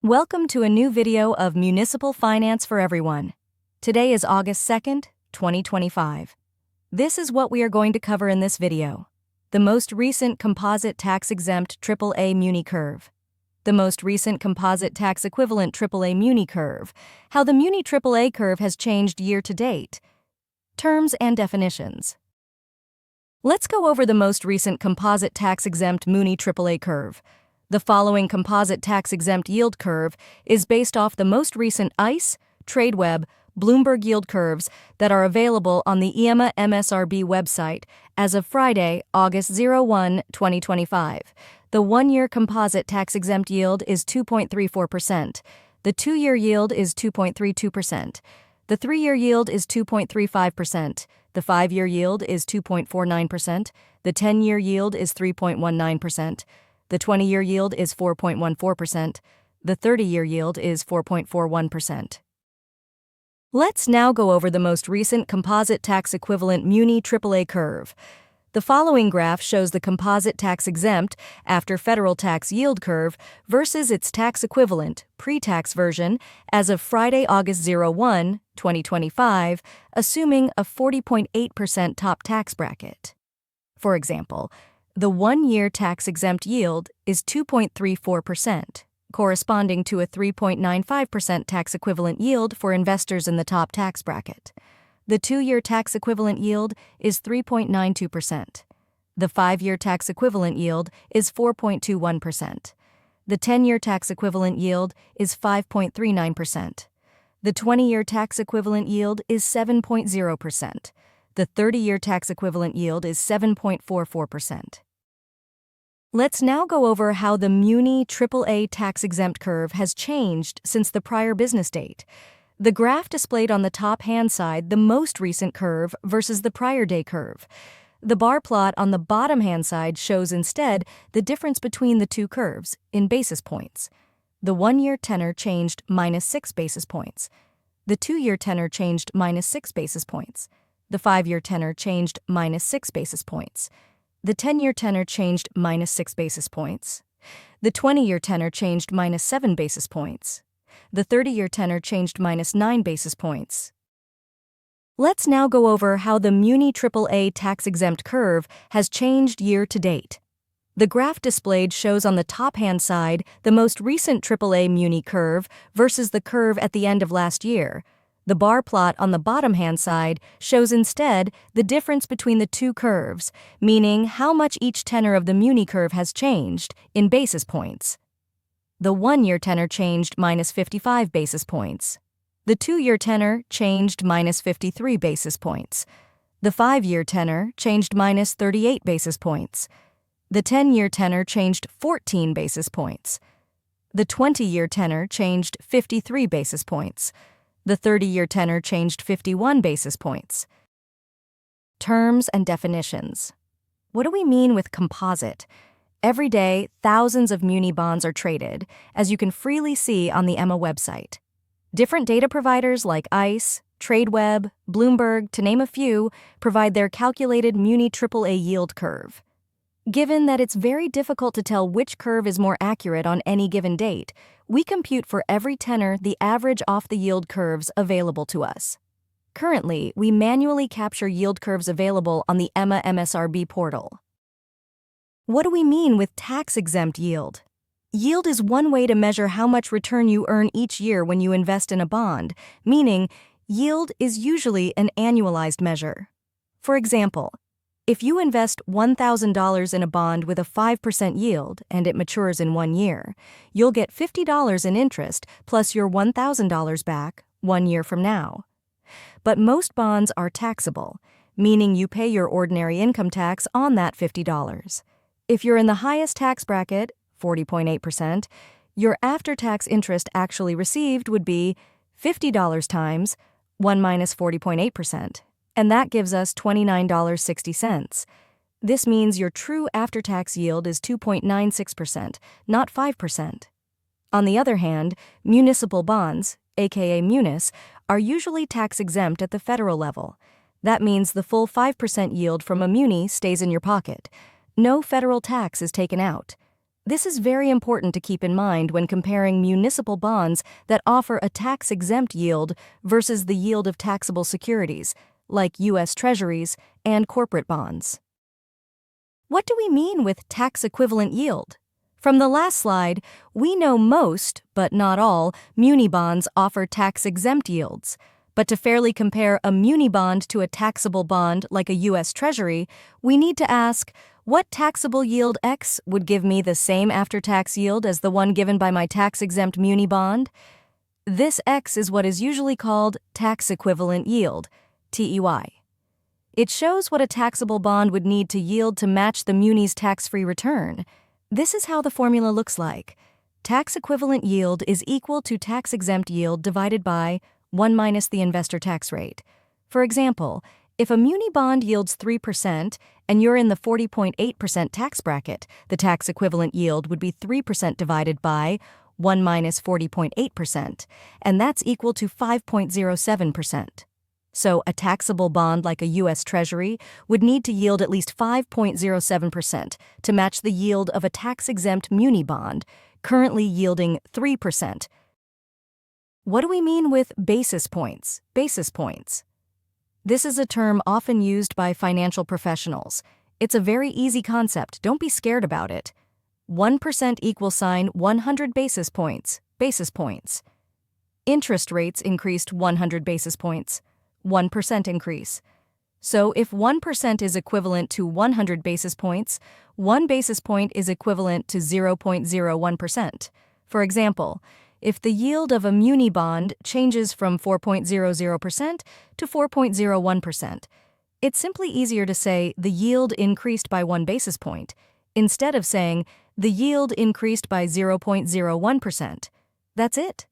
Welcome to a new video of Municipal Finance for Everyone. Today is August 2nd, 2025. This is what we are going to cover in this video. The most recent composite tax-exempt AAA muni curve. The most recent composite tax-equivalent AAA muni curve. How the muni AAA curve has changed year to date. Terms and definitions. Let's go over the most recent composite tax-exempt muni AAA curve. The following composite tax-exempt yield curve is based off the most recent ICE, TradeWeb, Bloomberg yield curves that are available on the aaa-MSRB website as of Friday, August 1, 2025. The one-year composite tax-exempt yield is 2.34%. The two-year yield is 2.32%. The three-year yield is 2.35%. The five-year yield is 2.49%. The 10-year yield is 3.19%. The 20-year yield is 4.14%. The 30-year yield is 4.41%. Let's now go over the most recent composite tax-equivalent muni AAA curve. The following graph shows the composite tax-exempt after federal tax yield curve versus its tax-equivalent pre-tax version as of Friday, August 1, 2025, assuming a 40.8% top tax bracket. For example, the one-year tax-exempt yield is 2.34%, corresponding to a 3.95% tax-equivalent yield for investors in the top tax bracket. The two-year tax-equivalent yield is 3.92%. The five-year tax-equivalent yield is 4.21%. The 10-year tax-equivalent yield is 5.39%. The 20-year tax-equivalent yield is 7.0%. The 30-year tax-equivalent yield is 7.44%. Let's now go over how the muni AAA tax-exempt curve has changed since the prior business date. The graph displayed on the top hand side the most recent curve versus the prior day curve. The bar plot on the bottom hand side shows instead the difference between the two curves in basis points. The one-year tenor changed minus 6 basis points. The two-year tenor changed minus 6 basis points. The five-year tenor changed minus 6 basis points. The 10-year tenor changed minus 6 basis points. The 20-year tenor changed minus 7 basis points. The 30-year tenor changed minus 9 basis points. Let's now go over how the muni AAA tax-exempt curve has changed year to date. The graph displayed shows on the top hand side the most recent AAA muni curve versus the curve at the end of last year. The bar plot on the bottom hand side shows instead the difference between the two curves, meaning how much each tenor of the muni curve has changed in basis points. The one-year tenor changed minus 55 basis points. The two-year tenor changed minus 53 basis points. The five-year tenor changed minus 38 basis points. The 10-year tenor changed 14 basis points. The 20-year tenor changed 53 basis points. The 30-year tenor changed 51 basis points. Terms and definitions. What do we mean with composite? Every day, thousands of muni bonds are traded, as you can freely see on the EMA website. Different data providers like ICE, TradeWeb, Bloomberg, to name a few, provide their calculated muni AAA yield curve. Given that it's very difficult to tell which curve is more accurate on any given date, we compute for every tenor the average off-the-yield curves available to us. Currently, we manually capture yield curves available on the aaa-MSRB portal. What do we mean with tax-exempt yield? Yield is one way to measure how much return you earn each year when you invest in a bond, meaning yield is usually an annualized measure. For example, if you invest $1,000 in a bond with a 5% yield and it matures in 1 year, you'll get $50 in interest plus your $1,000 back 1 year from now. But most bonds are taxable, meaning you pay your ordinary income tax on that $50. If you're in the highest tax bracket, 40.8%, your after-tax interest actually received would be $50 times 1 minus 40.8%. And that gives us $29.60. This means your true after-tax yield is 2.96%, not 5%. On the other hand, municipal bonds, aka Munis, are usually tax-exempt at the federal level. That means the full 5% yield from a muni stays in your pocket. No federal tax is taken out. This is very important to keep in mind when comparing municipal bonds that offer a tax-exempt yield versus the yield of taxable securities, like U.S. Treasuries and corporate bonds. What do we mean with tax-equivalent yield? From the last slide, we know most, but not all, muni bonds offer tax-exempt yields. But to fairly compare a muni bond to a taxable bond like a U.S. Treasury, we need to ask, what taxable yield X would give me the same after-tax yield as the one given by my tax-exempt muni bond? This X is what is usually called tax-equivalent yield, TEY. It shows what a taxable bond would need to yield to match the muni's tax-free return. This is how the formula looks like. Tax-equivalent yield is equal to tax-exempt yield divided by 1 minus the investor tax rate. For example, if a muni bond yields 3% and you're in the 40.8% tax bracket, the tax-equivalent yield would be 3% divided by 1 minus 40.8%, and that's equal to 5.07%. So a taxable bond like a U.S. Treasury would need to yield at least 5.07% to match the yield of a tax-exempt muni bond, currently yielding 3%. What do we mean with basis points? Basis points. This is a term often used by financial professionals. It's a very easy concept, don't be scared about it. 1% equals sign 100 basis points, basis points. Interest rates increased 100 basis points, 1% increase. So if 1% is equivalent to 100 basis points, 1 basis point is equivalent to 0.01%. For example, if the yield of a muni bond changes from 4.00% to 4.01%, it's simply easier to say the yield increased by 1 basis point, instead of saying the yield increased by 0.01%. That's it.